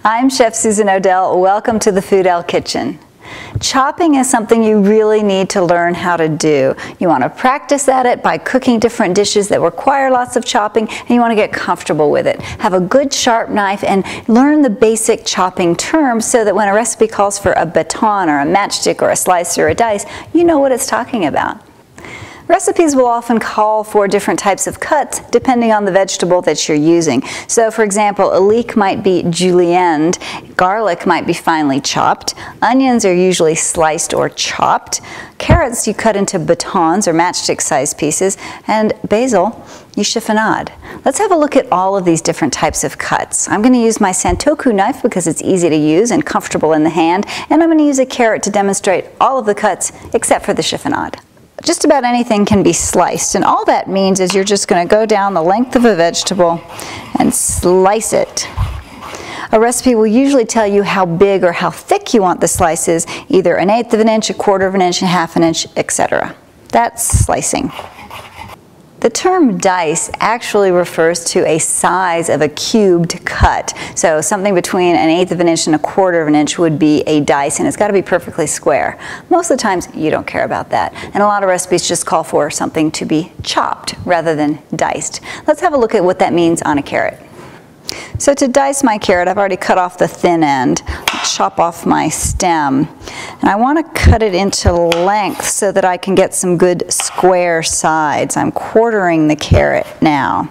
I'm Chef Susan Odell. Welcome to the Foodell Kitchen. Chopping is something you really need to learn how to do. You want to practice at it by cooking different dishes that require lots of chopping, and you want to get comfortable with it. Have a good sharp knife and learn the basic chopping terms so that when a recipe calls for a baton or a matchstick or a slicer or a dice, you know what it's talking about. Recipes will often call for different types of cuts depending on the vegetable that you're using. So for example, a leek might be julienne, garlic might be finely chopped, onions are usually sliced or chopped, carrots you cut into batons or matchstick sized pieces, and basil you chiffonade. Let's have a look at all of these different types of cuts. I'm going to use my Santoku knife because it's easy to use and comfortable in the hand, and I'm going to use a carrot to demonstrate all of the cuts except for the chiffonade. Just about anything can be sliced, and all that means is you're just going to go down the length of a vegetable and slice it. A recipe will usually tell you how big or how thick you want the slices, either 1/8 of an inch, 1/4 of an inch, 1/2 an inch, etc. That's slicing. The term dice actually refers to a size of a cubed cut. So something between 1/8 of an inch and 1/4 of an inch would be a dice, and it's got to be perfectly square. Most of the times you don't care about that, and a lot of recipes just call for something to be chopped rather than diced. Let's have a look at what that means on a carrot. So to dice my carrot, I've already cut off the thin end. Chop off my stem, and I want to cut it into length so that I can get some good square sides. I'm quartering the carrot now,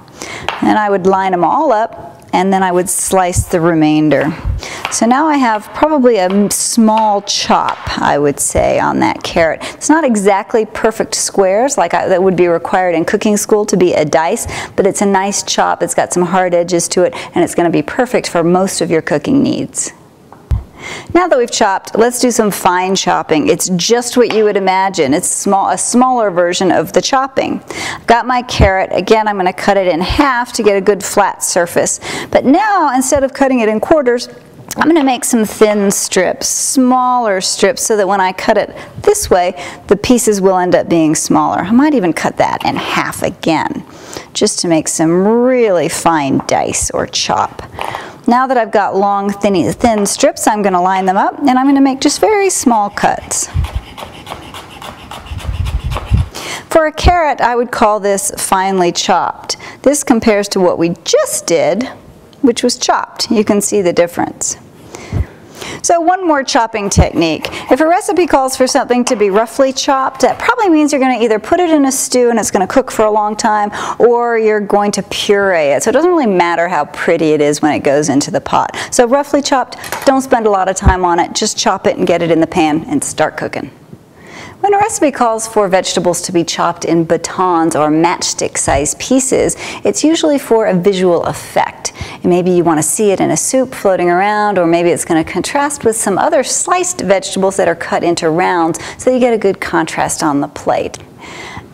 and I would line them all up, and then I would slice the remainder. So now I have probably a small chop, I would say, on that carrot. It's not exactly perfect squares like that would be required in cooking school to be a dice, but it's a nice chop. It's got some hard edges to it, and it's going to be perfect for most of your cooking needs. Now that we've chopped, let's do some fine chopping. It's just what you would imagine. It's a smaller version of the chopping. I've got my carrot. Again, I'm going to cut it in half to get a good flat surface. But now, instead of cutting it in quarters, I'm going to make some thin strips, smaller strips, so that when I cut it this way, the pieces will end up being smaller. I might even cut that in half again, just to make some really fine dice or chop. Now that I've got long, thin strips, I'm going to line them up, and I'm going to make just very small cuts. For a carrot, I would call this finely chopped. This compares to what we just did, which was chopped. You can see the difference. So one more chopping technique. If a recipe calls for something to be roughly chopped, that probably means you're going to either put it in a stew and it's going to cook for a long time, or you're going to puree it. So it doesn't really matter how pretty it is when it goes into the pot. So roughly chopped, don't spend a lot of time on it. Just chop it and get it in the pan and start cooking. When a recipe calls for vegetables to be chopped in batons or matchstick-sized pieces, it's usually for a visual effect. And maybe you want to see it in a soup floating around, or maybe it's going to contrast with some other sliced vegetables that are cut into rounds, so you get a good contrast on the plate.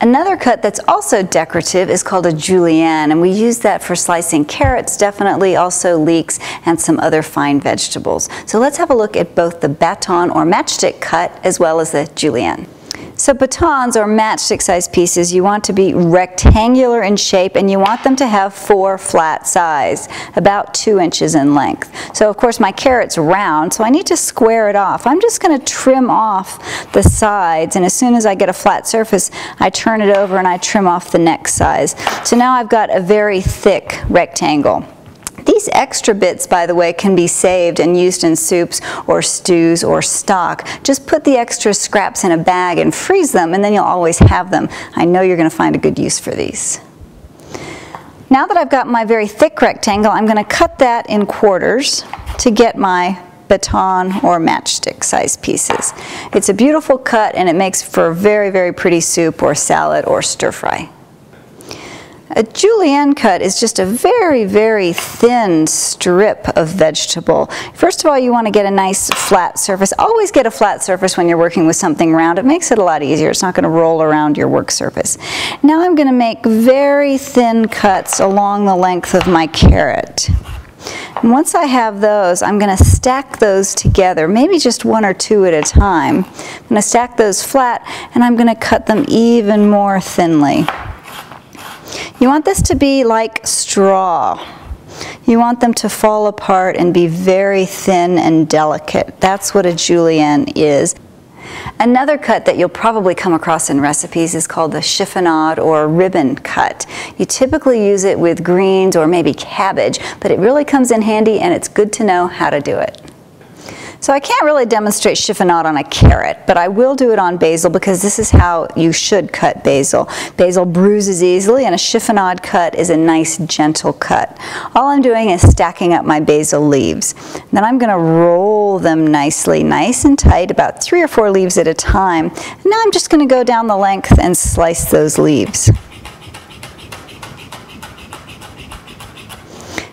Another cut that's also decorative is called a julienne, and we use that for slicing carrots, definitely also leeks, and some other fine vegetables. So let's have a look at both the baton or matchstick cut as well as the julienne. So batons or matchstick-sized pieces, you want to be rectangular in shape, and you want them to have 4 flat sides, about 2 inches in length. So of course my carrot's round, so I need to square it off. I'm just going to trim off the sides, and as soon as I get a flat surface, I turn it over and I trim off the next size. So now I've got a very thick rectangle. These extra bits, by the way, can be saved and used in soups or stews or stock. Just put the extra scraps in a bag and freeze them, and then you'll always have them. I know you're going to find a good use for these. Now that I've got my very thick rectangle, I'm going to cut that in quarters to get my baton or matchstick sized pieces. It's a beautiful cut, and it makes for a very, very pretty soup or salad or stir fry. A julienne cut is just a very, very thin strip of vegetable. First of all, you want to get a nice flat surface. Always get a flat surface when you're working with something round. It makes it a lot easier. It's not going to roll around your work surface. Now I'm going to make very thin cuts along the length of my carrot. And once I have those, I'm going to stack those together, maybe just 1 or 2 at a time. I'm going to stack those flat, and I'm going to cut them even more thinly. You want this to be like straw. You want them to fall apart and be very thin and delicate. That's what a julienne is. Another cut that you'll probably come across in recipes is called the chiffonade or ribbon cut. You typically use it with greens or maybe cabbage, but it really comes in handy and it's good to know how to do it. So I can't really demonstrate chiffonade on a carrot, but I will do it on basil because this is how you should cut basil. Basil bruises easily and a chiffonade cut is a nice gentle cut. All I'm doing is stacking up my basil leaves. Then I'm going to roll them nicely, nice and tight, about 3 or 4 leaves at a time. And now I'm just going to go down the length and slice those leaves.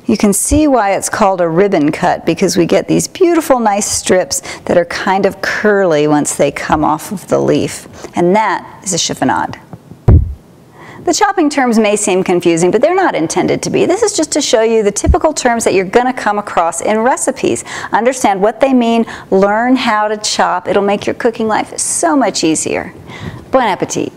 You can see why it's called a ribbon cut because we get these beautiful nice strips that are kind of curly once they come off of the leaf. And that is a chiffonade. The chopping terms may seem confusing, but they're not intended to be. This is just to show you the typical terms that you're going to come across in recipes. Understand what they mean, learn how to chop. It'll make your cooking life so much easier. Bon appetit.